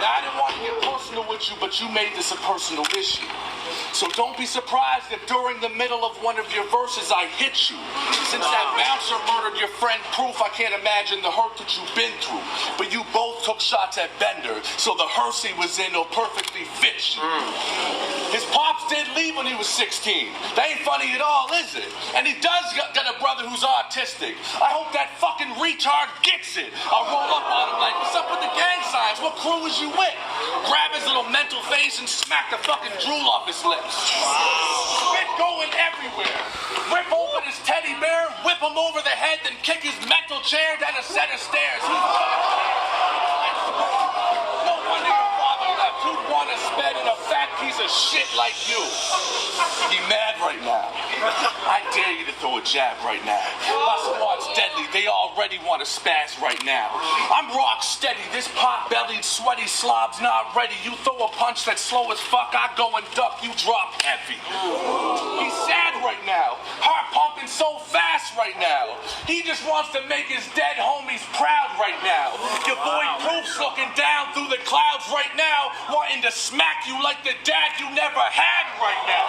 Now, I didn't want to get personal with you, but you made this a personal issue. So don't be surprised if during the middle of one of your verses I hit you. Since that bouncer murdered your friend Proof, I can't imagine the hurt that you've been through. But you both took shots at Bender, so the hearse he was in will perfectly fit you. His pops did leave when he was 16. That ain't funny at all, is it? And he does got a brother who's autistic. I hope that fucking retard gets it. I'll roll up on him like, what's up with the gang signs? What crew was you with? Grab his little mental face and smack the fucking drool off his lips. Spit going everywhere. Rip open his teddy bear, whip him over the head, then kick his mental chair down a set of stairs. No wonder your father left. Who'd want to spend in a fat piece of shit like you? He mad right now. I dare you to throw a jab right now. Masawad's deadly. They already want to spaz right now. I'm rock steady. This pot-bellied, sweaty slob's not ready. You throw a punch that's slow as fuck, I go and duck, you drop heavy. He's sad right now. Heart pumping so fast right now. He just wants to make his dead homies proud right now. Your boy Proof's looking down through the clouds right now, wanting to smack you like the dad you never had right now.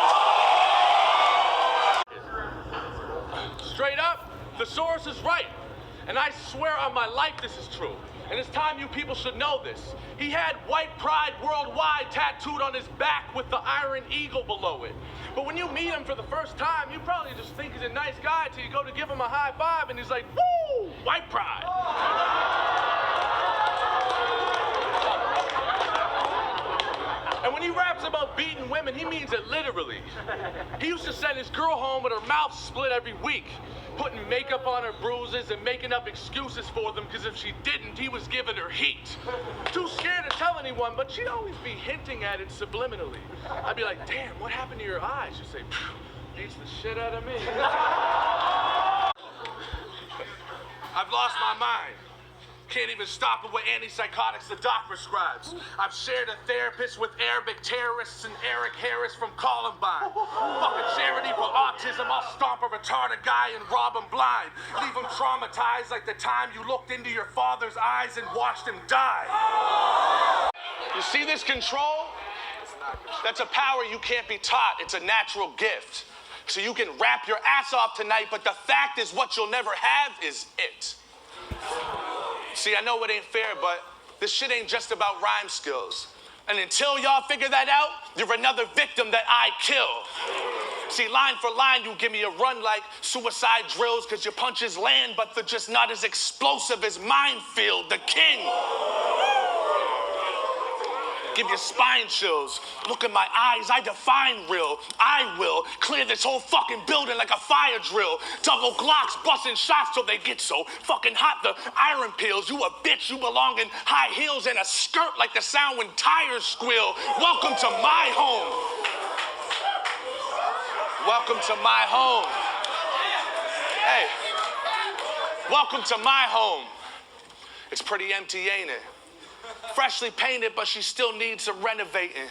Straight up, the source is right. And I swear on my life this is true. And it's time you people should know this. He had white pride worldwide tattooed on his back with the iron eagle below it. But when you meet him for the first time, you probably just think he's a nice guy till you go to give him a high five and he's like, woo, white pride. And when he raps about beating women, he means it literally. He used to send his girl home with her mouth split every week, putting makeup on her bruises and making up excuses for them because if she didn't, he was giving her heat. Too scared to tell anyone, but she'd always be hinting at it subliminally. I'd be like, damn, what happened to your eyes? She'd say, beats the shit out of me. I've lost my mind. Can't even stop it with antipsychotics the doc prescribes. I've shared a therapist with Arabic terrorists and Eric Harris from Columbine. Fucking charity for autism, I'll stomp a retarded guy and rob him blind. Leave him traumatized like the time you looked into your father's eyes and watched him die. You see this control? That's a power you can't be taught. It's a natural gift. So you can rap your ass off tonight, but the fact is what you'll never have is it. See, I know it ain't fair, but this shit ain't just about rhyme skills. And until y'all figure that out, you're another victim that I kill. See, line for line, you give me a run like suicide drills, cause your punches land, but they're just not as explosive as Minefield, the king. Give your spine chills. Look in my eyes, I define real. I will clear this whole fucking building like a fire drill. Double Glocks busting shots till they get so fucking hot. The iron peels. You a bitch, you belong in high heels and a skirt like the sound when tires squeal. Welcome to my home. Welcome to my home. Hey, welcome to my home. It's pretty empty, ain't it? Freshly painted, but she still needs some renovating.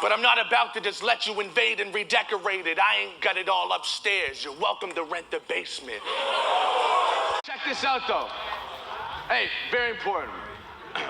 But I'm not about to just let you invade and redecorate it. I ain't got it all upstairs. You're welcome to rent the basement. Check this out, though. Hey, very important.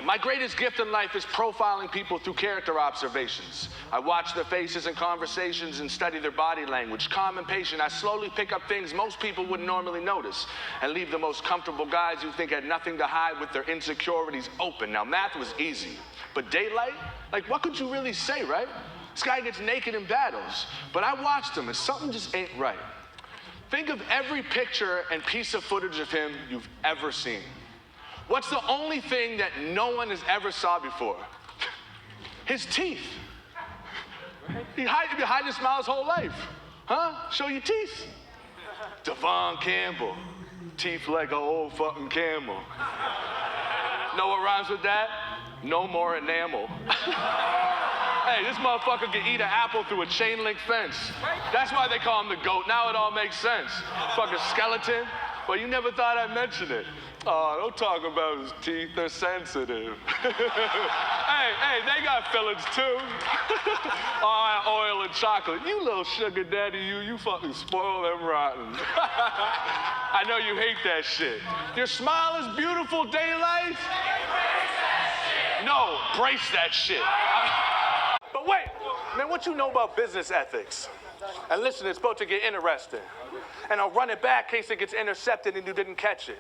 My greatest gift in life is profiling people through character observations. I watch their faces and conversations and study their body language. Calm and patient, I slowly pick up things most people wouldn't normally notice and leave the most comfortable guys you think had nothing to hide with their insecurities open. Now, math was easy, but daylight? Like, what could you really say, right? This guy gets naked in battles, but I watched him and something just ain't right. Think of every picture and piece of footage of him you've ever seen. What's the only thing that no one has ever saw before? His teeth. He been hiding his smile his whole life. Huh? Show your teeth. Devon Campbell. Teeth like an old fucking camel. Know what rhymes with that? No more enamel. Hey, this motherfucker can eat an apple through a chain link fence. That's why they call him the GOAT. Now it all makes sense. Fucking skeleton. Well, you never thought I'd mention it. Oh, don't talk about his teeth, they're sensitive. hey, they got fillings too. Oil and chocolate. You little sugar daddy, you fucking spoil them rotten. I know you hate that shit. Your smile is beautiful, daylight. know, brace that shit. But wait, man, what you know about business ethics? And listen, it's about to get interesting. And I'll run it back in case it gets intercepted and you didn't catch it.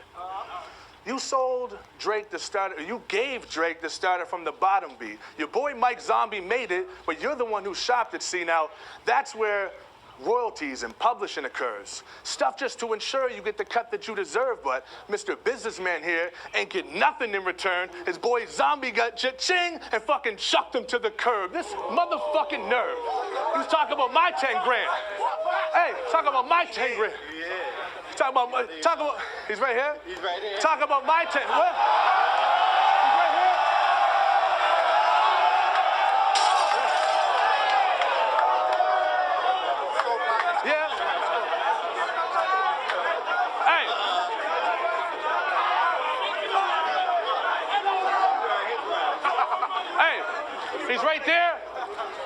You sold Drake the starter, you gave Drake the starter from the bottom beat. Your boy Mike Zombie made it, but you're the one who shopped it. See, now, that's where royalties and publishing occurs. Stuff just to ensure you get the cut that you deserve, but Mr. Businessman here ain't get nothing in return. His boy Zombie got cha-ching and fucking chucked him to the curb. This motherfucking nerve. He was talking about my 10 grand. Hey, talking about my 10 grand. Talk about, he's right here? He's right here. Talk about my 10, what? He's right here? Yeah. Hey. Hey, he's right there?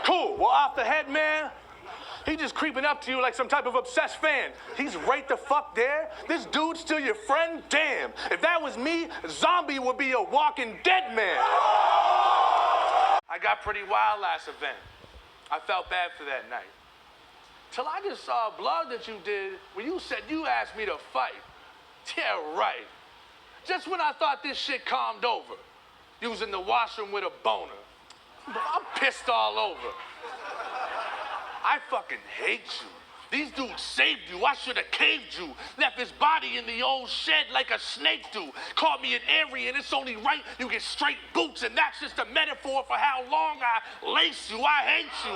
Cool, well, off the head, man. He just creeping up to you like some type of obsessed fan. He's right the fuck there. This dude's still your friend? Damn. If that was me, Zombie would be a walking dead man. I got pretty wild last event. I felt bad for that night. Till I just saw blood that you did when you said you asked me to fight. Yeah, right. Just when I thought this shit calmed over. You was in the washroom with a boner. I'm pissed all over. I fucking hate you. These dudes saved you. I should have caved you. Left his body in the old shed like a snake do. Called me an Aryan. It's only right you get straight boots, and that's just a metaphor for how long I lace you. I hate you.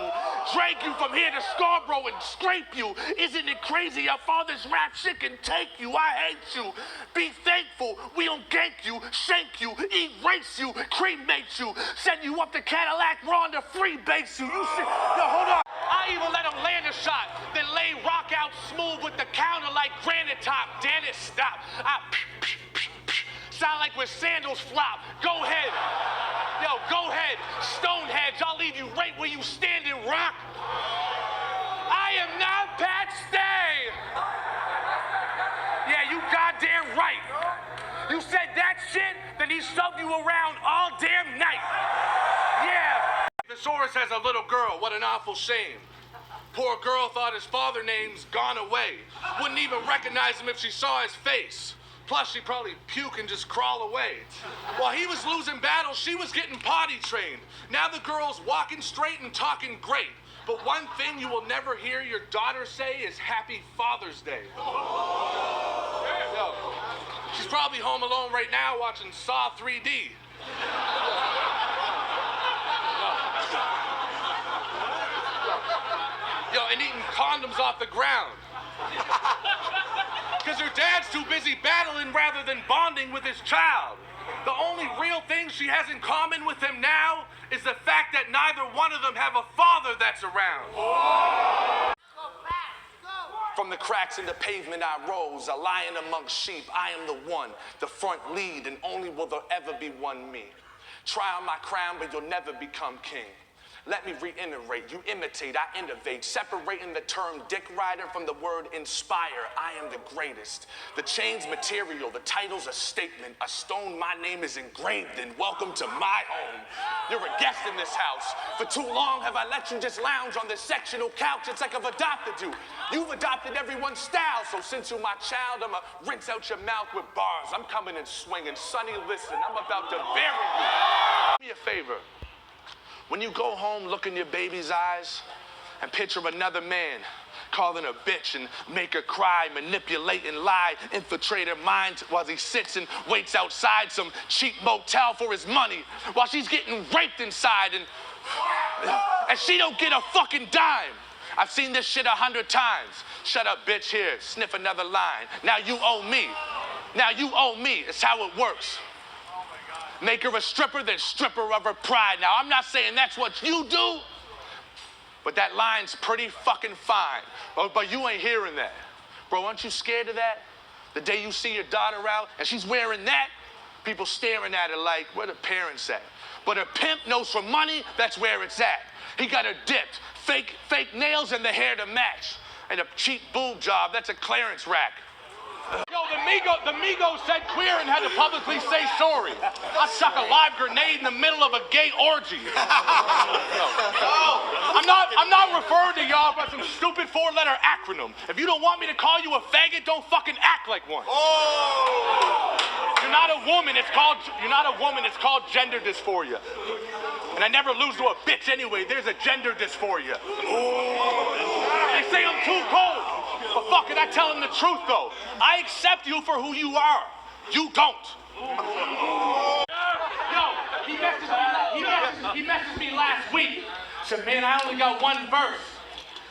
Drag you from here to Scarborough and scrape you. Isn't it crazy how far this rap shit can take you? I hate you. Be thankful. We don't gank you, shank you, erase you, cremate you, send you up to Cadillac Ron to freebase you. You shit. Yo, hold on. I even let him land a shot, then lay rock out smooth with the counter like granite top. Damn it, stop. Sound like when sandals flop. Go ahead. Yo, go ahead. Stoneheads, I'll leave you right where you stand and rock. I am not Pat Stay. Yeah, you goddamn right. You said that shit, then he shoved you around all damn night. Yeah. Thesaurus has a little girl, what an awful shame. Poor girl thought his father name's gone away. Wouldn't even recognize him if she saw his face. Plus, she'd probably puke and just crawl away. While he was losing battles, she was getting potty trained. Now the girl's walking straight and talking great. But one thing you will never hear your daughter say is Happy Father's Day. Yo, she's probably home alone right now watching Saw 3D. Yo, and eating condoms off the ground. Because her dad's too busy battling rather than bonding with his child. The only real thing she has in common with him now is the fact that neither one of them have a father that's around. From the cracks in the pavement I rose, a lion amongst sheep, I am the one, the front lead, and only will there ever be one me. Try on my crown, but you'll never become king. Let me reiterate, you imitate, I innovate, separating the term dick rider from the word inspire. I am the greatest. The chain's material, the title's a statement, a stone my name is engraved in. Welcome to my home. You're a guest in this house. For too long have I let you just lounge on this sectional couch. It's like I've adopted you. You've adopted everyone's style, so since you're my child, I'ma rinse out your mouth with bars. I'm coming and swinging. Sonny, listen, I'm about to bury you. Do me a favor. When you go home, look in your baby's eyes and picture another man calling her bitch and make her cry, manipulate and lie, infiltrate her mind while he sits and waits outside some cheap motel for his money while she's getting raped inside and she don't get a fucking dime. I've seen this shit 100 times. Shut up, bitch, here, sniff another line. Now you owe me. Now you owe me. It's how it works. Make her a stripper, then strip her of her pride. Now, I'm not saying that's what you do, but that line's pretty fucking fine. But you ain't hearing that. Bro, aren't you scared of that? The day you see your daughter out and she's wearing that, people staring at her like, where the parents at? But her pimp knows for money, that's where it's at. He got her dipped, fake nails and the hair to match. And a cheap boob job, that's a clearance rack. Yo, the Migos said queer and had to publicly say sorry. I stuck a live grenade in the middle of a gay orgy. I'm not referring to y'all by some stupid 4-letter acronym. If you don't want me to call you a faggot, don't fucking act like one. You're not a woman. It's called gender dysphoria. And I never lose to a bitch anyway. There's a gender dysphoria. They say I'm too cold. But fuck it, I tell them the truth though. I accept you for who you are. You don't. Yo, he messaged me last week. Said, man, I only got one verse.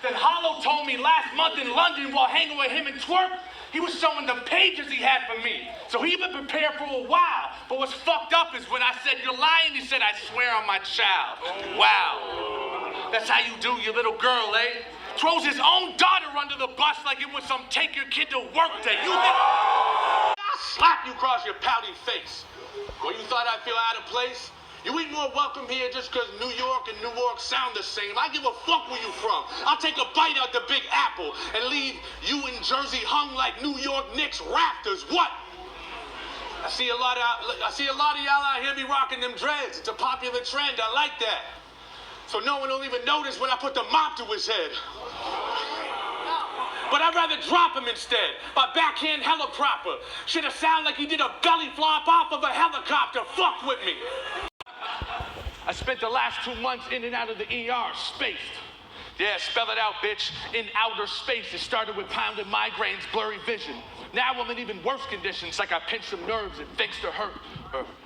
Then Hollow told me last month in London while hanging with him and Twerk, he was showing the pages he had for me. So he been prepared for a while. But what's fucked up is when I said, you're lying, he said, I swear on my child. Wow. That's how you do, you little girl, eh? Throws his own daughter under the bus like it was some take your kid to work day. You think I'll slap you across your pouty face. Well, you thought I'd feel out of place? You ain't more welcome here just because New York and Newark sound the same. I give a fuck where you from. I'll take a bite out the Big Apple and leave you in Jersey hung like New York Knicks rafters. What? I see a lot of y'all out here be rocking them dreads. It's a popular trend. I like that. So no one will even notice when I put the mop to his head. But I'd rather drop him instead. My backhand hella proper. Shit'll sound like he did a belly flop off of a helicopter. Fuck with me. I spent the last 2 months in and out of the ER, spaced. Yeah, spell it out, bitch. In outer space. It started with pounded migraines, blurry vision. Now I'm in even worse conditions, like I pinched some nerves and thinks to hurt.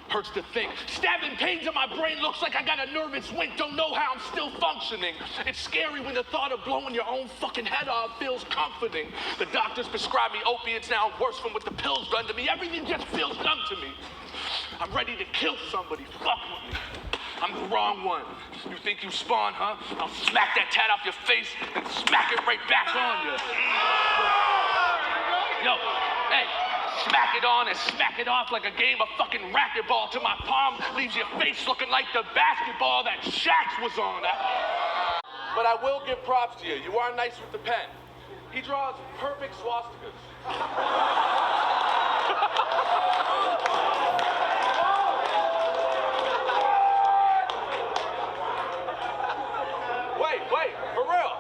Hurts to think. Stabbing pains in my brain looks like I got a nervous wink. Don't know how I'm still functioning. It's scary when the thought of blowing your own fucking head off feels comforting. The doctors prescribe me opiates now. I'm worse from what the pills done to me. Everything just feels numb to me. I'm ready to kill somebody. Fuck with me. I'm the wrong one. You think you spawn, huh? I'll smack that tat off your face and smack it right back on you. Yo, hey. Smack it on and smack it off like a game of fucking racquetball till my palm leaves your face looking like the basketball that Shaq was on. But I will give props to you. You are nice with the pen. He draws perfect swastikas. Wait, for real.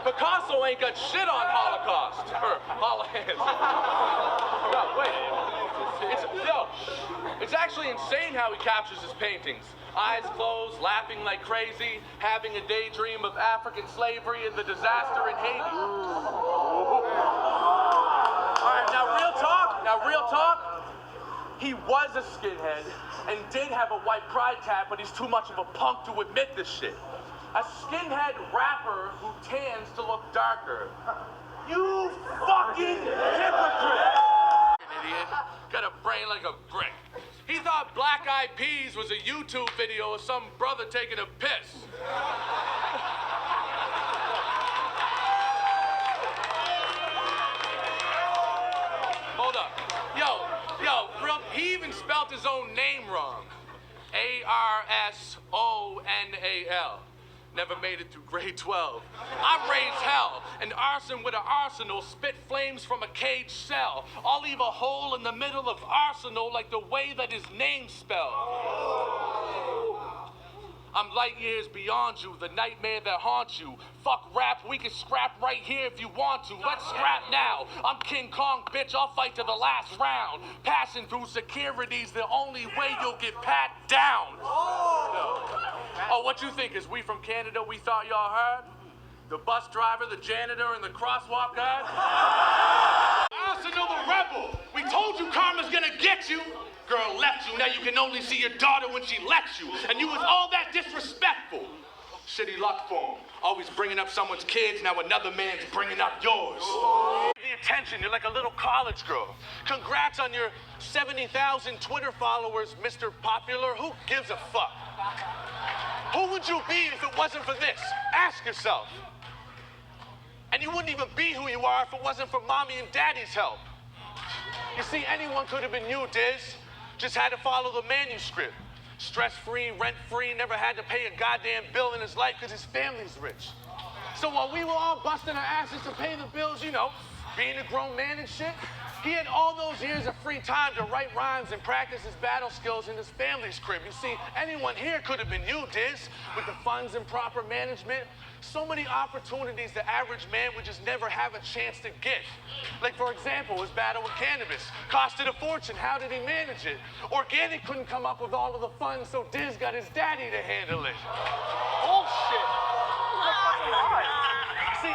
Picasso ain't got shit on Holocaust. Or Holocaust. No, wait. It's actually insane how he captures his paintings. Eyes closed, laughing like crazy, having a daydream of African slavery and the disaster in Haiti. All right, now real talk. He was a skinhead and did have a white pride tat, but he's too much of a punk to admit this shit. A skinhead rapper who tans to look darker. You fucking hypocrite! Idiot. Got a brain like a brick. He thought Black Eyed Peas was a YouTube video of some brother taking a piss. Hold up. Yo, he even spelled his own name wrong. Arsonal. Never made it through grade 12. I raised hell, an arson with an arsenal, spit flames from a caged cell. I'll leave a hole in the middle of arsenal like the way that his name's spelled. I'm light years beyond you, the nightmare that haunts you. Fuck rap, we can scrap right here if you want to. Let's scrap now. I'm King Kong, bitch, I'll fight to the last round. Passing through security's the only way you'll get pat down. Oh, what you think? Is we from Canada we thought y'all heard? The bus driver, the janitor, and the crosswalk guard? Arsenal the rebel. We told you karma's gonna get you. Girl left you, now you can only see your daughter when she lets you. And you was all that disrespectful. Shitty luck for him. Always bringing up someone's kids, now another man's bringing up yours. The attention, you're like a little college girl. Congrats on your 70,000 Twitter followers, Mr. Popular. Who gives a fuck? Who would you be if it wasn't for this? Ask yourself. And you wouldn't even be who you are if it wasn't for mommy and daddy's help. You see, anyone could have been you, Diz. Just had to follow the manuscript. Stress-free, rent-free, never had to pay a goddamn bill in his life because his family's rich. So while we were all busting our asses to pay the bills, you know, being a grown man and shit, He had all those years of free time to write rhymes and practice his battle skills in his family's crib. You see, anyone here could have been you, Diz, with the funds and proper management. So many opportunities the average man would just never have a chance to get. Like, for example, his battle with cannabis. Costed a fortune. How did he manage it? Organic couldn't come up with all of the funds, so Diz got his daddy to handle it. Bullshit. See,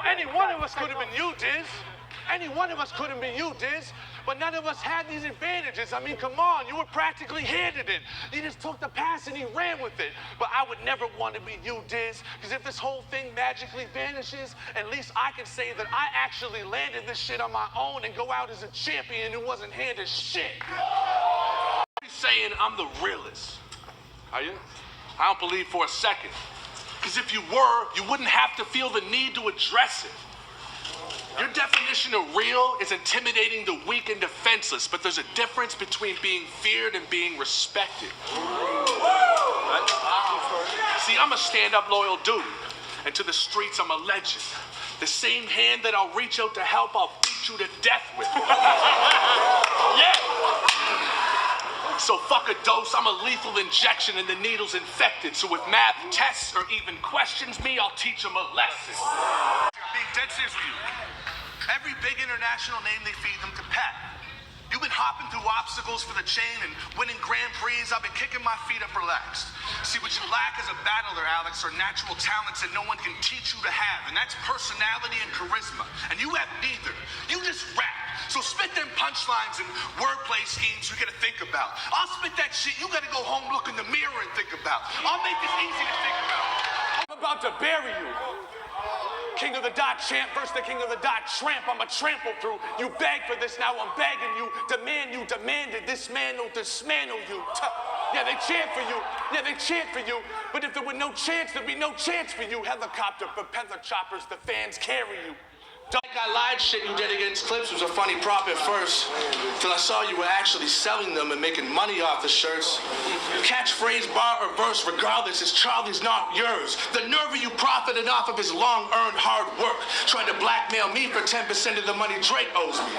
any one of us could have been you, Diz. Any one of us could have been you, Diz. But none of us had these advantages. I mean, come on, you were practically handed it. You just took the pass and he ran with it. But I would never want to be you, Diz, because if this whole thing magically vanishes, at least I can say that I actually landed this shit on my own and go out as a champion who wasn't handed shit. He's saying I'm the realest. Are you? I don't believe for a second. Because if you were, you wouldn't have to feel the need to address it. Your definition of real is intimidating the weak and defenseless, but there's a difference between being feared and being respected. Right? See, I'm a stand-up loyal dude, and to the streets I'm a legend. The same hand that I'll reach out to help, I'll beat you to death with. Yeah! So fuck a dose, I'm a lethal injection and the needle's infected. So if math tests or even questions me, I'll teach them a lesson. I'm being dead serious with you. Every big international name they feed them to pet. You've been hopping through obstacles for the chain and winning Grand Prix. I've been kicking my feet up relaxed. See, what you lack as a battler, Alex, are natural talents that no one can teach you to have, and that's personality and charisma. And you have neither. You just rap. So spit them punchlines and wordplay schemes you gotta think about. I'll spit that shit you gotta go home, look in the mirror and think about. I'll make this easy to think about. I'm about to bury you. King of the dot champ versus the king of the dot tramp. I'ma trample through. You beg for this, now I'm begging you. Demand you demanded. This man will dismantle you. Yeah, they chant for you. Yeah, they chant for you. But if there were no chance, there'd be no chance for you. Helicopter, propeller choppers, the fans carry you. Like I lied shit you did against clips was a funny prop at first, till I saw you were actually selling them and making money off the shirts. Catchphrase, bar, or verse, regardless, it's Charlie's, not yours. The nerve of you profiting off of his long-earned hard work, trying to blackmail me for 10% of the money Drake owes me.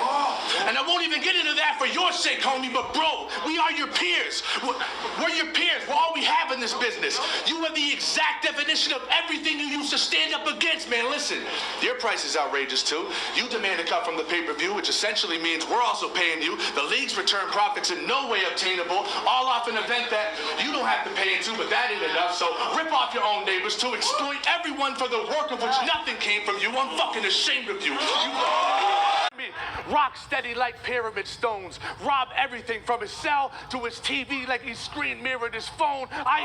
And I won't even get into that for your sake, homie, but bro, we are your peers. We're your peers. We're all we have in this business. You are the exact definition of everything you used to stand up against, man. Listen, your price is outrageous too. You demand a cut from the pay-per-view, which essentially means we're also paying you. The league's return profits in no way obtainable, all off an event that you don't have to pay into, but that ain't enough. So rip off your own neighbors to exploit everyone for the work of which nothing came from you. I'm fucking ashamed of you. Rock steady like pyramid stones. Rob everything from his cell to his TV like he screen mirrored his phone. I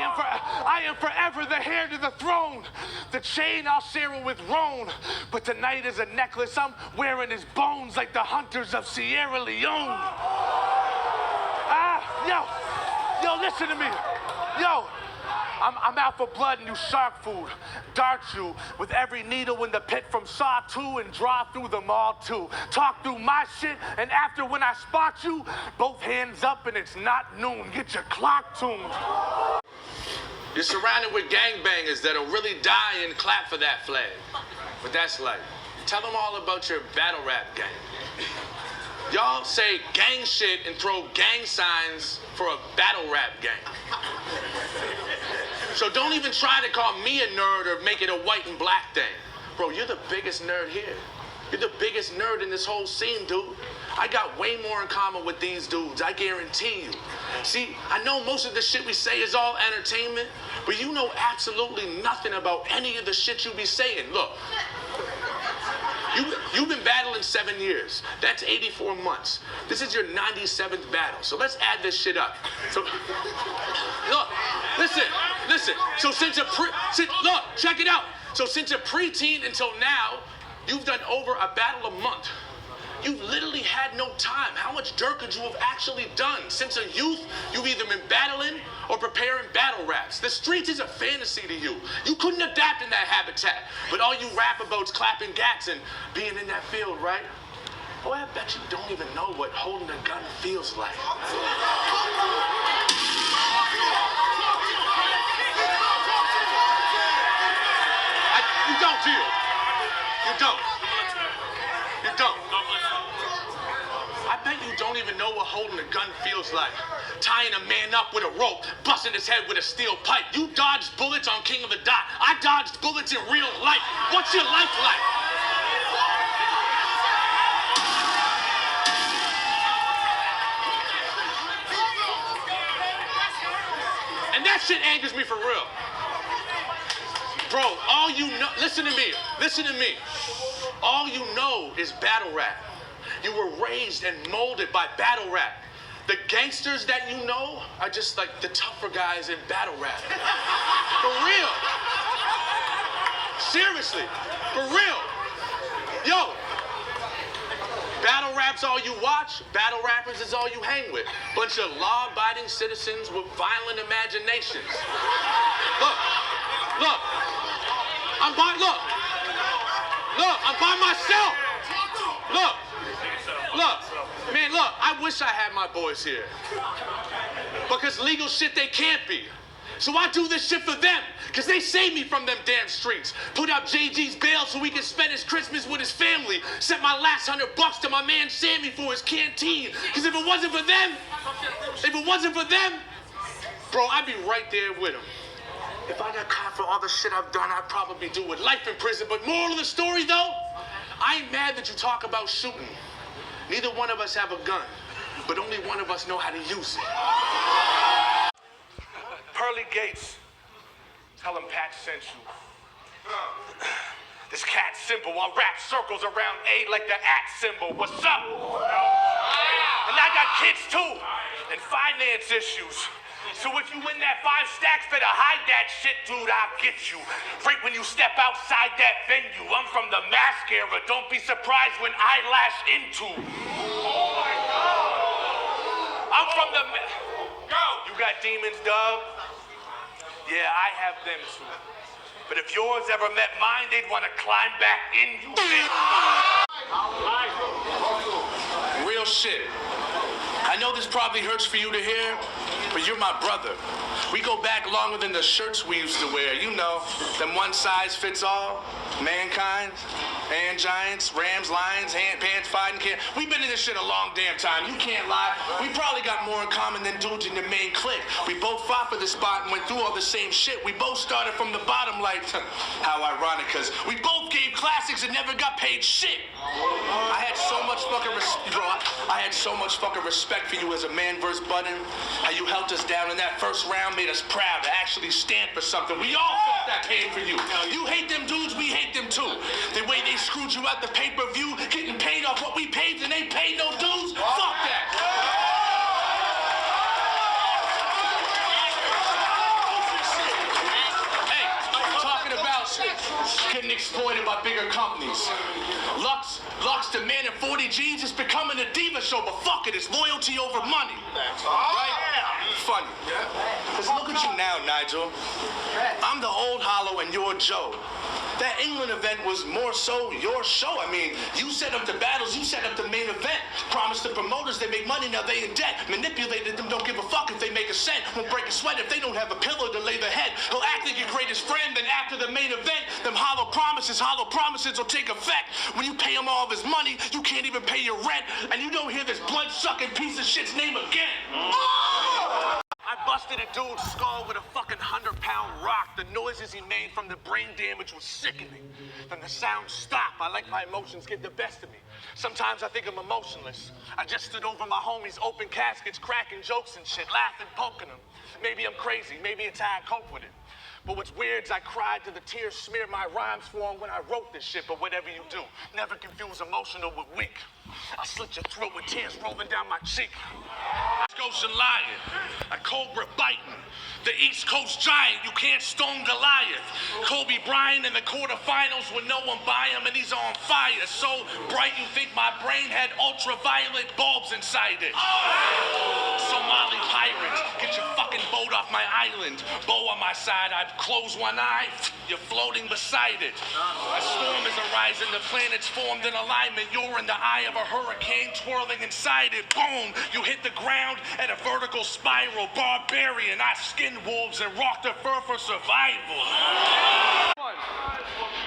am forever the heir to the throne. The chain I'll share it with Roan. But tonight is a necklace I'm wearing his bones like the hunters of Sierra Leone. Yo, listen to me. Yo. I'm out for blood and you shark food. Dart you with every needle in the pit from Saw 2 and draw through them all too. Talk through my shit and after when I spot you, both hands up and it's not noon. Get your clock tuned. You're surrounded with gangbangers that'll really die and clap for that flag. But that's like, tell them all about your battle rap gang. Y'all say gang shit and throw gang signs for a battle rap gang. So don't even try to call me a nerd or make it a white and black thing. Bro, you're the biggest nerd here. You're the biggest nerd in this whole scene, dude. I got way more in common with these dudes, I guarantee you. See, I know most of the shit we say is all entertainment, but you know absolutely nothing about any of the shit you be saying. Look, you've been battling 7 years. That's 84 months. This is your 97th battle. So let's add this shit up. So, look, listen. So look, check it out. So since a preteen until now, you've done over a battle a month. You've literally had no time. How much dirt could you have actually done? Since a youth, you've either been battling or preparing battle raps. The streets is a fantasy to you. You couldn't adapt in that habitat. But all you rap about's clapping gats and being in that field, right? Boy, I bet you don't even know what holding a gun feels like. You don't, do you? You don't. You don't. to know what holding a gun feels like. Tying a man up with a rope, busting his head with a steel pipe. You dodged bullets on King of the Dot. I dodged bullets in real life. What's your life like? And that shit angers me for real. Bro, all you know, listen to me. All you know is battle rap. You were raised and molded by battle rap. The gangsters that you know are just like the tougher guys in battle rap. For real. Seriously, for real. Yo, battle rap's all you watch, battle rappers is all you hang with. Bunch of law-abiding citizens with violent imaginations. Look, I'm by myself. Look, I wish I had my boys here. Because legal shit they can't be. So I do this shit for them, because they saved me from them damn streets. Put up JG's bail so he can spend his Christmas with his family. Sent my last $100 to my man Sammy for his canteen. Because if it wasn't for them, bro, I'd be right there with him. If I got caught for all the shit I've done, I'd probably do with life in prison. But moral of the story, though, I ain't mad that you talk about shooting. Neither one of us have a gun, but only one of us know how to use it. Pearly Gates, tell him Pat sent you. This cat's simple. I wrap circles around A like the @ symbol. What's up? And I got kids too, and finance issues. So if you win that 5 stacks, better hide that shit, dude, I'll get you. Right when you step outside that venue, I'm from the mask era. Don't be surprised when I lash into. Oh my God. I'm from the... Go. You got demons, dog? Yeah, I have them too. But if yours ever met mine, they'd want to climb back in you. Real shit. I know this probably hurts for you to hear, but you're my brother. We go back longer than the shirts we used to wear. You know, them one size fits all, mankind, and giants, rams, lions, pants, fighting can't. We've been in this shit a long damn time. You can't lie. We probably got more in common than dudes in the main clique. We both fought for the spot and went through all the same shit. We both started from the bottom like, how ironic, because we both gave classics and never got paid shit. I had so much fucking respect for you as a man versus Button. How you held us down in that first round made us proud to actually stand for something. We all felt that pain for you. You hate them dudes, we hate them too. The way they screwed you at the pay-per-view, getting paid off what we paid and they paid no dues, fuck that. Hey, talking about getting exploited by bigger companies. Lux demanding 40 G's is becoming a diva show, but fuck it, it's loyalty over money. Right? Funny. Because look at you now, Nigel. I'm the old Hollow and you're Joe. That England event was more so your show. I mean, you set up the battles, you set up the main event. Promised the promoters they make money, now they in debt. Manipulated them, don't give a fuck if they make a cent. Won't break a sweat if they don't have a pillow to lay their head. He'll act like your greatest friend, then after the main event, them hollow promises will take effect. When you pay him all of his money, you can't even pay your rent, and you don't hear this blood-sucking piece of shit's name again. I busted a dude's skull with a fucking 100-pound rock. The noises he made from the brain damage was sickening. Then the sound stopped. I let my emotions get the best of me. Sometimes I think I'm emotionless. I just stood over my homies' open caskets, cracking jokes and shit, laughing, poking them. Maybe I'm crazy. Maybe it's how I cope with it. But what's weird is I cried till the tears smeared my rhymes for him when I wrote this shit. But whatever you do, never confuse emotional with weak. I slit your throat with tears rolling down my cheek. Scotian lion, a cobra biting. The East Coast giant, you can't stone Goliath. Kobe Bryant in the quarterfinals with no one by him and he's on fire. So bright you think my brain had ultraviolet bulbs inside it. Somali pirates, get your fucking boat off my island. Bow on my side, I'd close one eye, you're floating beside it. A storm is arising, the planets formed in alignment. You're in the eye of a hurricane twirling inside it. Boom, you hit the ground at a vertical spiral. Barbarian, I skinned wolves and rocked the fur for survival.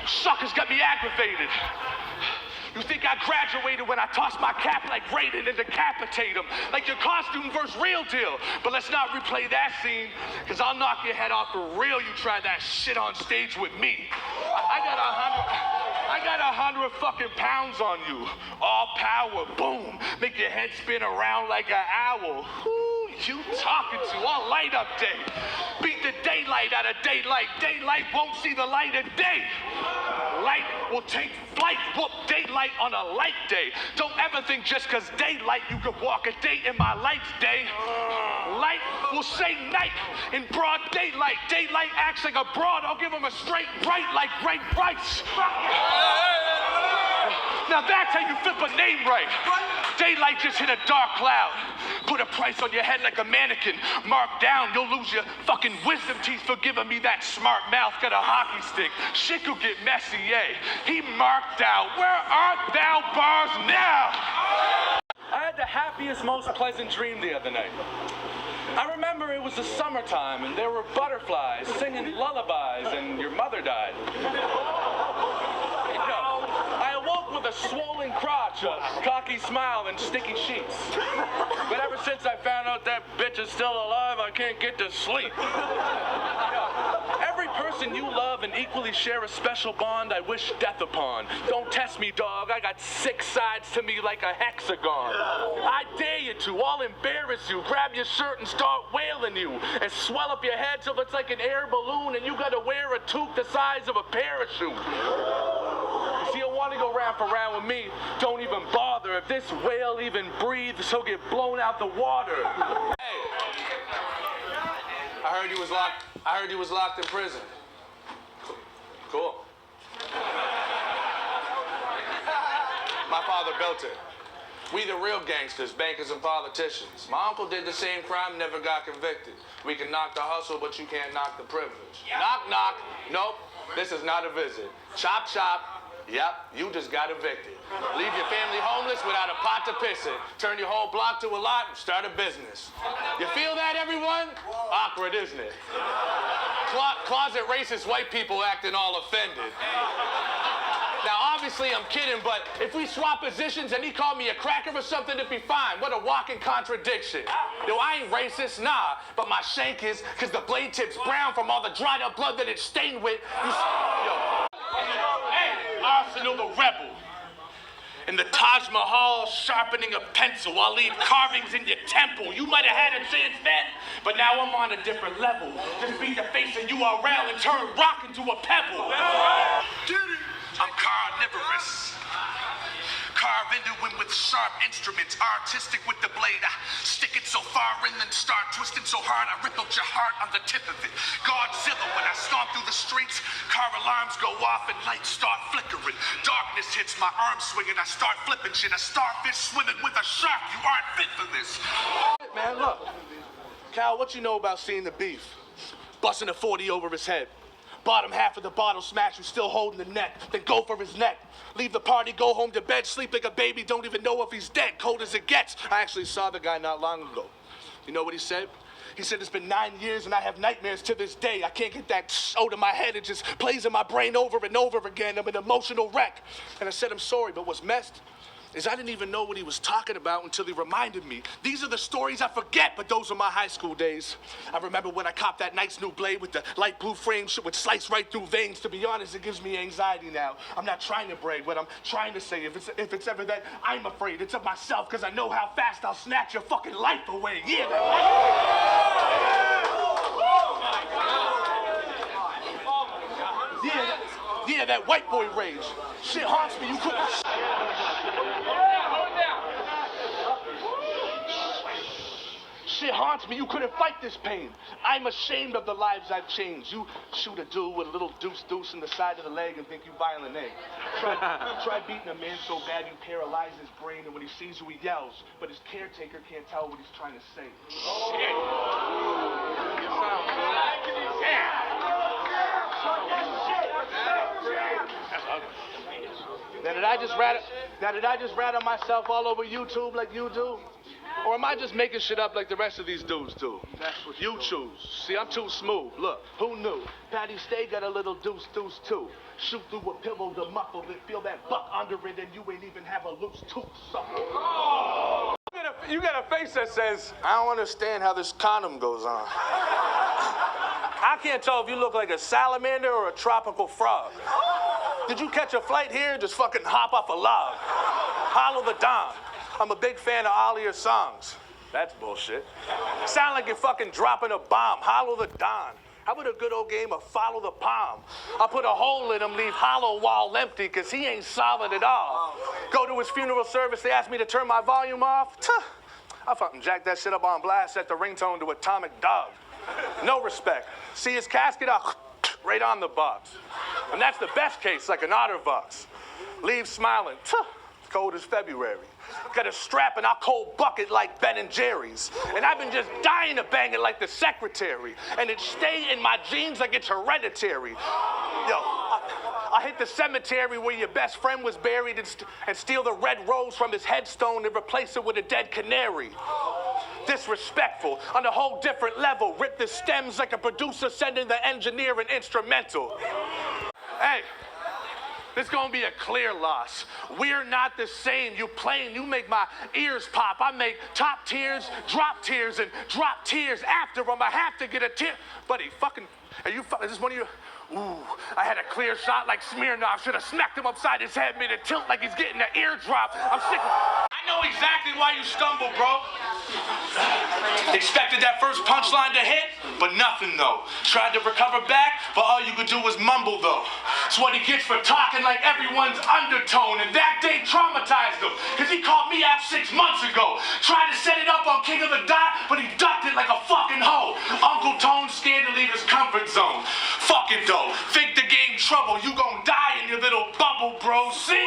Suckers got me aggravated. You think I graduated when I tossed my cap like Raiden and decapitate him? Like your costume versus real deal. But let's not replay that scene, because I'll knock your head off for real you try that shit on stage with me. I got 100 fucking pounds on you. All power, boom. Make your head spin around like an owl. Who you talking to? All light up day. Beat the daylight out of daylight. Daylight won't see the light of day. Light will take flight. Whoop daylight on a light day. Don't ever think just because daylight you could walk a day in my light's day. Light will say night in broad daylight. Daylight acts like a broad. I'll give him a straight right like Ray Price. Now that's how you flip a name right. Daylight just hit a dark cloud. Put a price on your head like a mannequin. Mark down, you'll lose your fucking wisdom teeth for giving me that smart mouth. Got a hockey stick. Shit could get messy, eh? He marked out. Where art thou bars now? I had the happiest, most pleasant dream the other night. I remember it was the summertime and there were butterflies singing lullabies and your mother died. I awoke with a swollen crotch, a cocky smile, and sticky sheets. But ever since I found out that bitch is still alive, I can't get to sleep. Every person you love and equally share a special bond, I wish death upon. Don't test me, dog. I got 6 sides to me like a hexagon. I dare you to. I'll embarrass you. Grab your shirt and start wailing you. And swell up your head till it's like an air balloon and you gotta wear a toque the size of a parachute. If you don't want to go round for round with me, don't even bother. If this whale even breathes, he'll get blown out the water. Hey, I heard you was locked in prison. Cool. My father built it. We the real gangsters, bankers and politicians. My uncle did the same crime, never got convicted. We can knock the hustle, but you can't knock the privilege. Yeah. Knock, knock. Nope, this is not a visit. Chop, chop. Yep, you just got evicted. Leave your family homeless without a pot to piss in. Turn your whole block to a lot and start a business. You feel that, everyone? Awkward, isn't it? Closet racist white people acting all offended. Now, obviously, I'm kidding, but if we swap positions and he called me a cracker or something, it'd be fine. What a walking contradiction. Yo, I ain't racist, nah, but my shank is, because the blade tip's brown from all the dried up blood that it's stained with. Arsenal the rebel. In the Taj Mahal, sharpening a pencil, I'll leave carvings in your temple. You might have had a chance then, but now I'm on a different level. Just beat the face of URL and turn rock into a pebble. I'm carnivorous. Carve into him with sharp instruments, artistic with the blade. I stick it so far in and start twisting so hard I rip out your heart on the tip of it. Godzilla when I stomp through the streets, car alarms go off and lights start flickering. Darkness hits my arm swinging, I start flipping shit. A starfish swimming with a shark, you aren't fit for this. Man, look. Cal, what you know about seeing the beef? Busting a 40 over his head. Bottom half of the bottle smash, who's still holding the neck. Then go for his neck. Leave the party, go home to bed, sleep like a baby, don't even know if he's dead. Cold as it gets. I actually saw the guy not long ago. You know what he said? He said, it's been 9 years and I have nightmares to this day. I can't get that out of my head. It just plays in my brain over and over again. I'm an emotional wreck. And I said, I'm sorry, but what's messed is I didn't even know what he was talking about until he reminded me. These are the stories I forget, but those are my high school days. I remember when I copped that nice new blade with the light blue frame, shit would slice right through veins. To be honest, it gives me anxiety now. I'm not trying to brag. What I'm trying to say, if it's ever that I'm afraid, it's of myself, because I know how fast I'll snatch your fucking life away. Yeah, yeah, that white boy rage. Shit haunts me, you couldn't... Shit haunts me, you couldn't fight this pain. I'm ashamed of the lives I've changed. You shoot a dude with a little deuce in the side of the leg and think you violent A. Try beating a man so bad you paralyze his brain, and when he sees you he yells, but his caretaker can't tell what he's trying to say. Shit. Now did I just rat on myself all over YouTube like you do? Or am I just making shit up like the rest of these dudes do? That's what You choose. See, I'm too smooth. Look, who knew? Patty Stay got a little deuce too. Shoot through a pillow to muffle it, feel that buck under it, and you ain't even have a loose tooth, sucker. Oh. You got a face that says, I don't understand how this condom goes on. I can't tell if you look like a salamander or a tropical frog. Did you catch a flight here? Just fucking hop off a log. Hollow the Don. I'm a big fan of all of your songs. That's bullshit. Sound like you're fucking dropping a bomb. Hollow the Don. How about a good old game of follow the palm? I'll put a hole in him, leave hollow wall empty, cause he ain't solid at all. Go to his funeral service, they asked me to turn my volume off. I fucking jack that shit up on blast, set the ringtone to Atomic Dog. No respect. See his casket, I'll right on the box. And that's the best case, like an OtterBox. Leave smiling, cold as February. Got a strap and I'll cold bucket like Ben and Jerry's. And I've been just dying to bang it like the secretary. And it stay in my genes like it's hereditary. Yo, I hit the cemetery where your best friend was buried and steal the red rose from his headstone and replace it with a dead canary. Disrespectful on a whole different level. Rip the stems like a producer sending the engineer an instrumental. Hey. This gonna be a clear loss. We're not the same. You playing, you make my ears pop. I make top tiers, and drop tears after them. I have to get a tear. Buddy, fucking, is this one of you? Ooh, I had a clear shot like Smirnoff. Should have smacked him upside his head, made it tilt like he's getting an eardrop. I'm sick of I know exactly why you stumbled, bro. Expected that first punchline to hit, but nothing though. Tried to recover back, but all you could do was mumble though. It's what he gets for talking like everyone's undertone, and that day traumatized him, cause he called me out 6 months ago. Tried to set it up on King of the Dot, but he ducked it like a fucking hoe. Uncle Tone scared to leave his comfort zone. Fuck it though, think the game trouble, you gon' die in your little bubble, bro, see?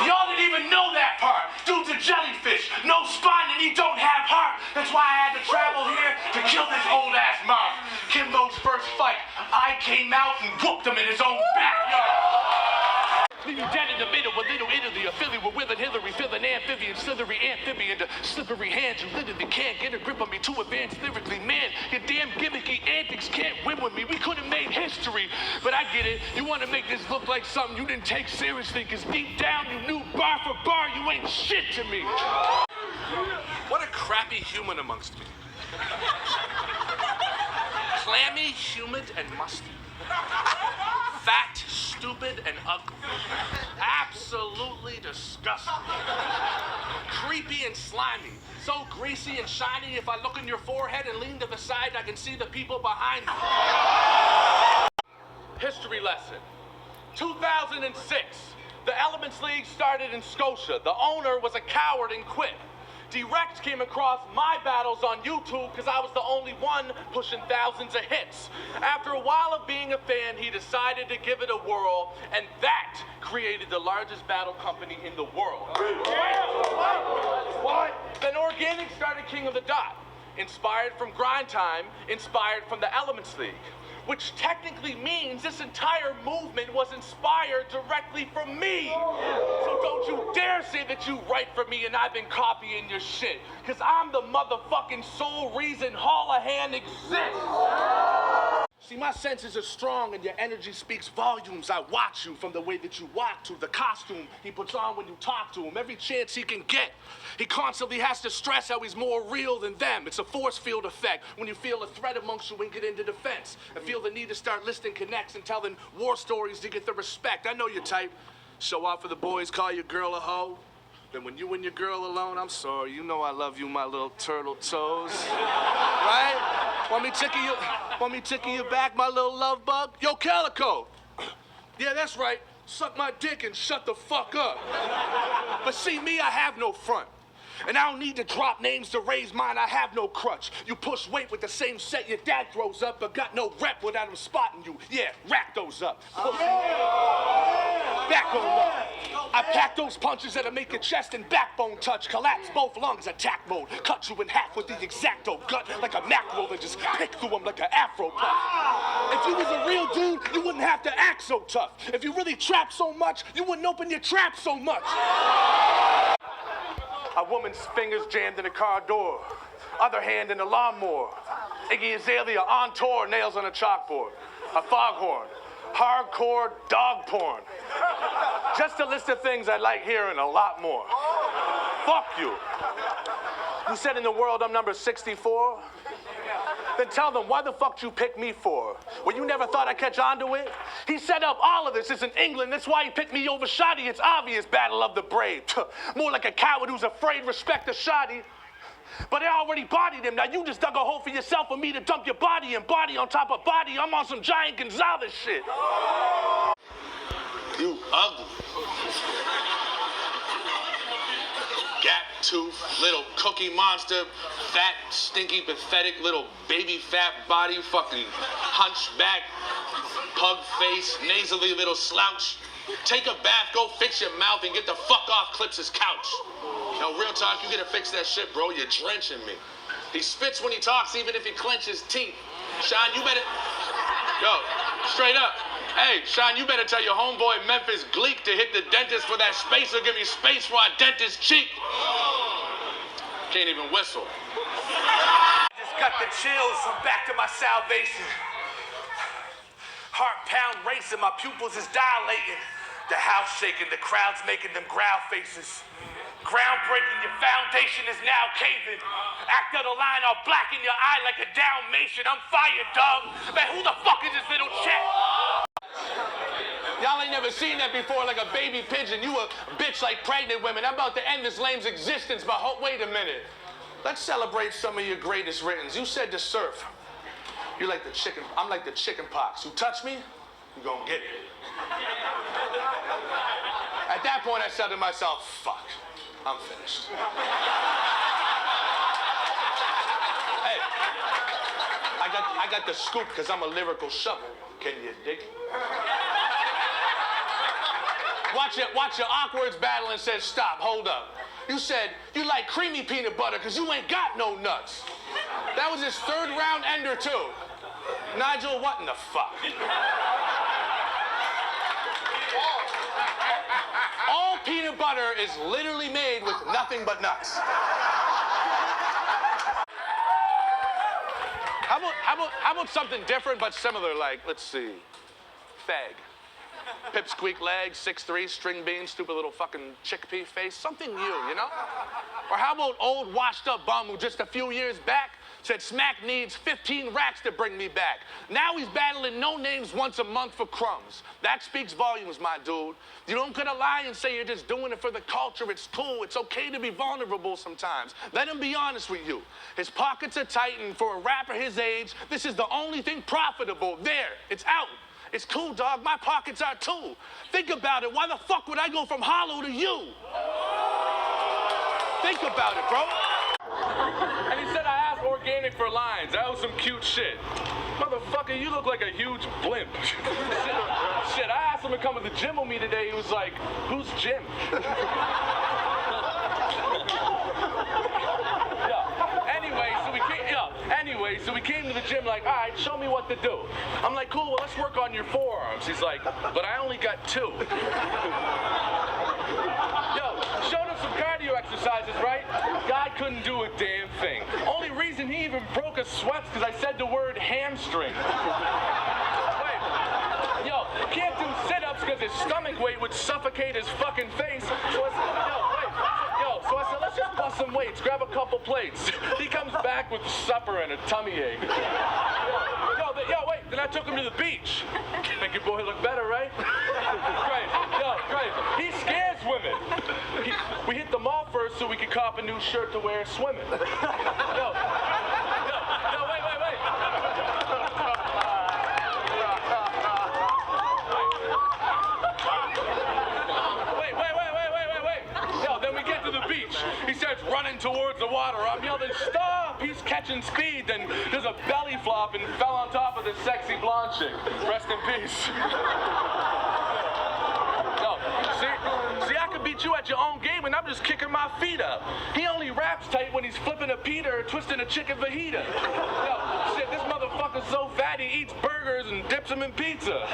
Y'all didn't even know that part. Dude's a jellyfish, no spine, and he don't have heart. That's why I had to travel here to kill this old ass mob. Kimbo's first fight, I came out and whooped him in his own backyard. Leave you dead in the middle with little Italy, a Philly with Will and Hillary, feeling amphibian, slithery amphibian, to slippery hands. You literally can't get a grip on me, too advanced lyrically. Man, your damn gimmicky antics can't win with me. We could have made history, but I get it. You want to make this look like something you didn't take seriously, because deep down you knew bar for bar you ain't shit to me. What a crappy human amongst me. Clammy, humid, and musty. Fat, stupid, and ugly. Absolutely disgusting. Creepy and slimy. So greasy and shiny, if I look in your forehead and lean to the side, I can see the people behind me. History lesson. 2006. The Elements League started in Scotia. The owner was a coward and quit. Direct came across my battles on YouTube because I was the only one pushing thousands of hits. After a while of being a fan, he decided to give it a whirl, and that created the largest battle company in the world. What? Then Organic started King of the Dot, inspired from Grind Time, inspired from the Elements League. Which technically means this entire movement was inspired directly from me. So don't you dare say that you write for me and I've been copying your shit. Cause I'm the motherfucking sole reason Hall-a-Hand exists. See, my senses are strong and your energy speaks volumes. I watch you from the way that you walk to the costume he puts on when you talk to him. Every chance he can get, he constantly has to stress how he's more real than them. It's a force field effect when you feel a threat amongst you and get into defense. And feel the need to start listing connects and telling war stories to get the respect. I know your type. Show off for the boys, call your girl a hoe. Then when you and your girl alone, I'm sorry, you know I love you, my little turtle toes. Right? Want me tickle your back, my little love bug? Yo, Calico. Yeah, that's right. Suck my dick and shut the fuck up. But see, me, I have no front. And I don't need to drop names to raise mine, I have no crutch. You push weight with the same set your dad throws up, but got no rep without him spotting you. Yeah, rack those up. Back on up. I pack those punches that'll make your chest and backbone touch. Collapse both lungs, attack mode. Cut you in half with the X-Acto gut like a mackerel and just pick through them like an afro puff. If you was a real dude, you wouldn't have to act so tough. If you really trap so much, you wouldn't open your trap so much. A woman's fingers jammed in a car door. Other hand in a lawnmower. Iggy Azalea on tour, nails on a chalkboard. A foghorn. Hardcore dog porn. Just a list of things I like hearing, a lot more. Fuck you. You said in the world I'm number 64? Then tell them, why the fuck you pick me for? Well, you never thought I'd catch on to it? He set up all of this. It's in England. That's why he picked me over Shoddy. It's obvious, battle of the brave. More like a coward who's afraid, respect the Shoddy. But I already bodied him. Now you just dug a hole for yourself for me to dump your body and body on top of body. I'm on some Giant Gonzalez shit. You ugly. Gap tooth, little cookie monster, fat, stinky, pathetic, little baby fat body, fucking hunchback, pug face, nasally little slouch. Take a bath, go fix your mouth, and get the fuck off Clips' couch. Yo, real talk, you gotta fix that shit, bro. You're drenching me. He spits when he talks, even if he clenches teeth. Sean, you better... Yo, straight up. Hey, Sean, you better tell your homeboy Memphis Gleek to hit the dentist for that space or give me space for our dentist cheek. Can't even whistle. I just got the chills. I'm back to my salvation. Heart pound racing, my pupils is dilating. The house shaking, the crowd's making them growl faces. Groundbreaking, your foundation is now caving. Act of the line, I'll blacken your eye like a Dalmatian. I'm fired, dog. Man, who the fuck is this little chat? Y'all ain't never seen that before, like a baby pigeon. You a bitch like pregnant women. I'm about to end this lame's existence, but wait a minute. Let's celebrate some of your greatest writtens. You said to surf. You like the chicken, I'm like the chicken pox. You touch me, you gonna get it. At that point, I said to myself, fuck, I'm finished. Hey, I got the scoop because I'm a lyrical shovel. Can you dig it? Watch your awkwards battle and said, stop, hold up. You said you like creamy peanut butter because you ain't got no nuts. That was his third round ender too. Nigel, what in the fuck? All peanut butter is literally made with nothing but nuts. How about something different but similar, like, let's see, fag. Pipsqueak legs, 6'3", string beans, stupid little fucking chickpea face, something new, you know? Or how about old washed up bum who just a few years back said Smack needs 15 racks to bring me back. Now he's battling no names once a month for crumbs. That speaks volumes, my dude. You don't gotta lie and say you're just doing it for the culture. It's cool. It's okay to be vulnerable sometimes. Let him be honest with you. His pockets are tight, and for a rapper his age, this is the only thing profitable. There, it's out. It's cool, dog. My pockets are too. Think about it. Why the fuck would I go from hollow to you? Think about it, bro. And he said I asked organic for lines. That was some cute shit. Motherfucker, you look like a huge blimp. Shit, I asked him to come to the gym with me today. He was like, who's Jim? Anyway, so we came to the gym like, all right, show me what to do. I'm like, cool, well, let's work on your forearms. He's like, but I only got 2. Yo, showed him some cardio exercises, right? Guy couldn't do a damn thing. Only reason he even broke a sweat's because I said the word hamstring. Wait, yo, can't do sit-ups because his stomach weight would suffocate his fucking face. So I said, so I said, let's just bust some weights, grab a couple plates. He comes back with supper and a tummy ache. Yo, wait, then I took him to the beach. Make your boy look better, right? Great. He scares women. We hit the mall first so we could cop a new shirt to wear swimming. Yo, wait. Yo, then we get to the beach. He starts running towards the water. I'm yelling, stop! He's catching speed. Then there's a belly flop and fell on top of this sexy blonde chick. Rest in peace. Yo, see, I could beat you at your own game and I'm just kicking my feet up. He only raps tight when he's flipping a pita or twisting a chicken fajita. Yo, shit, this motherfucker's so fat he eats burgers and dips them in pizza.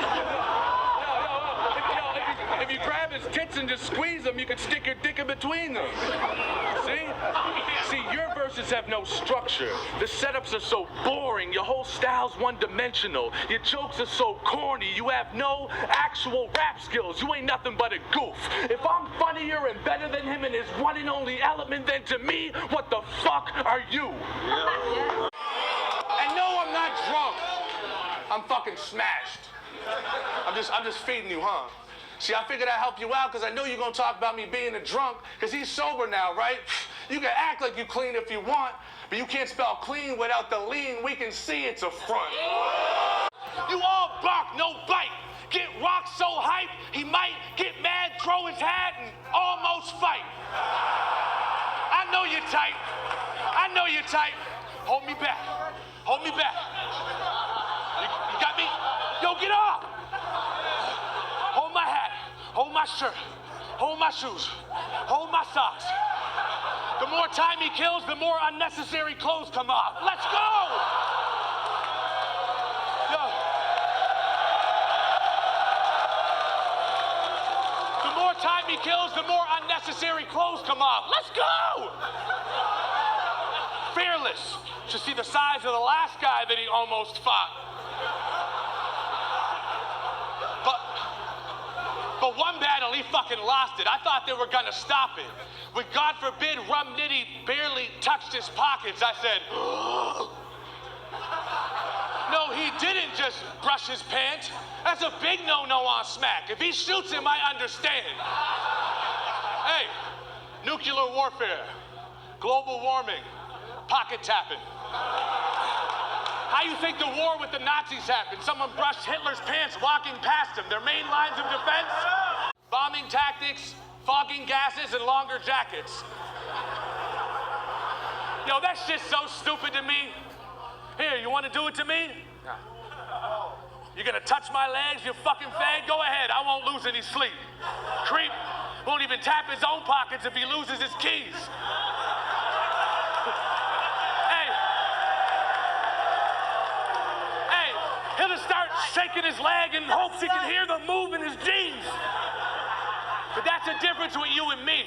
If you grab his tits and just squeeze them, you can stick your dick in between them. See? See, your verses have no structure. The setups are so boring. Your whole style's one-dimensional. Your jokes are so corny. You have no actual rap skills. You ain't nothing but a goof. If I'm funnier and better than him in his one and only element, then to me, what the fuck are you? Yeah. And no, I'm not drunk. I'm fucking smashed. I'm just feeding you, huh? See, I figured I'd help you out because I know you're going to talk about me being a drunk because he's sober now, right? You can act like you clean if you want, but you can't spell clean without the lean. We can see it's a front. You all bark, no bite. Get rocked so hype, he might get mad, throw his hat, and almost fight. I know you're tight. I know you're tight. Hold me back. Hold me back. You got me? Yo, get off! Hold my hat. Hold my shirt. Hold my shoes. Hold my socks. The more time he kills, the more unnecessary clothes come off. Let's go! Yo. The more time he kills, the more unnecessary clothes come off. Let's go! Fearless. Should see the size of the last guy that he almost fought. But one battle, he fucking lost it. I thought they were gonna stop it. When, God forbid, Rum Nitty barely touched his pockets, I said, no, he didn't just brush his pants. That's a big no-no on Smack. If he shoots him, I understand. Hey, nuclear warfare, global warming, pocket tapping. How you think the war with the Nazis happened? Someone brushed Hitler's pants walking past him. Their main lines of defense? Bombing tactics, fogging gases, and longer jackets. Yo, that shit's so stupid to me. Here, you want to do it to me? You're gonna touch my legs, you fucking fag? Go ahead, I won't lose any sleep. Creep won't even tap his own pockets if he loses his keys. He'll just start shaking his leg in hopes he can hear the move in his jeans. But that's the difference with you and me.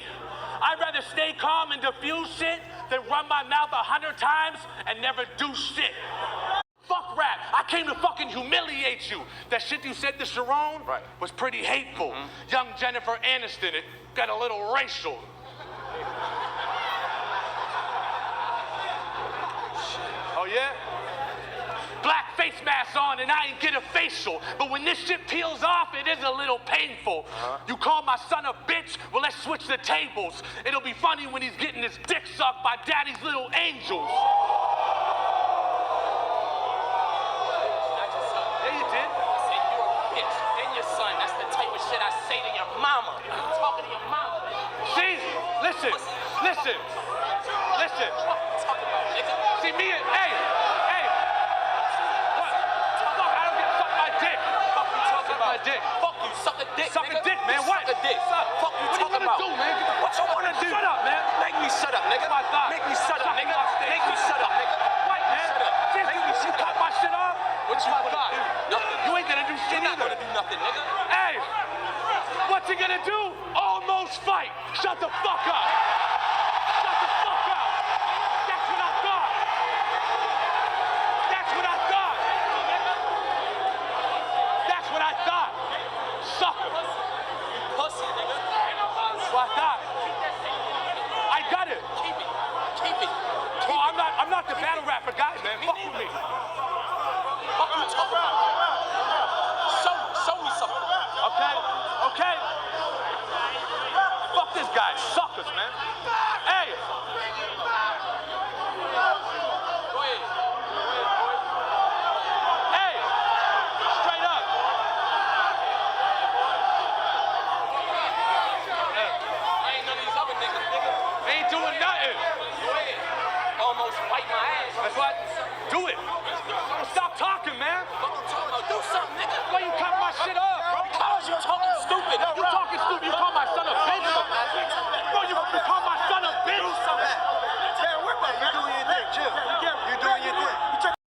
I'd rather stay calm and diffuse shit than run my mouth 100 times and never do shit. Fuck rap. I came to fucking humiliate you. That shit you said to Sharon was pretty hateful. Young Jennifer Aniston, it got a little racial. Oh yeah? Black face mask on and I ain't get a facial. But when this shit peels off, it is a little painful. You call my son a bitch? Well, let's switch the tables. It'll be funny when he's getting his dick sucked by daddy's little angels. Yeah, you did. I said you're a bitch and your son. That's the type of shit I say to your mama. I'm talking to your mama. See? Listen. Listen. Listen. See me and, hey. My dick. Fuck you, suck a dick. Suck a dick, man. What? Suck a dick. Fuck you, what talking about? What you gonna do, man? What you wanna do? Shut up, man. Make me shut up, nigga. Make me shut up, nigga. Make me shut up, nigga. What, man? Shut up. You cut my shit off? What you gonna do? Nothing. You ain't gonna do shit You're not either. gonna do nothing, nigga. Hey, what you gonna do? Almost fight. Shut the fuck up. Shut the fuck up. That's what I thought. That's what I thought. That's what I thought. Sucker. Pussy, nigga. That's what I thought. I got it. Keep it. Keep it. Bro, I'm not the battle rapper guy, man. Fuck with me. Fuck you talking about? Show me something. Okay? Okay? Fuck this guy. Suckers, man. Hey! Go ahead. Hey! Straight up. I ain't none of these other niggas, nigga. Ain't doing nothing. Go ahead. Almost wipe my ass. That's what? Do it. Stop talking, man. Fuck you talking about? Do something, nigga. Why you cut my shit up, bro? Because you're talking stupid. You talking stupid. You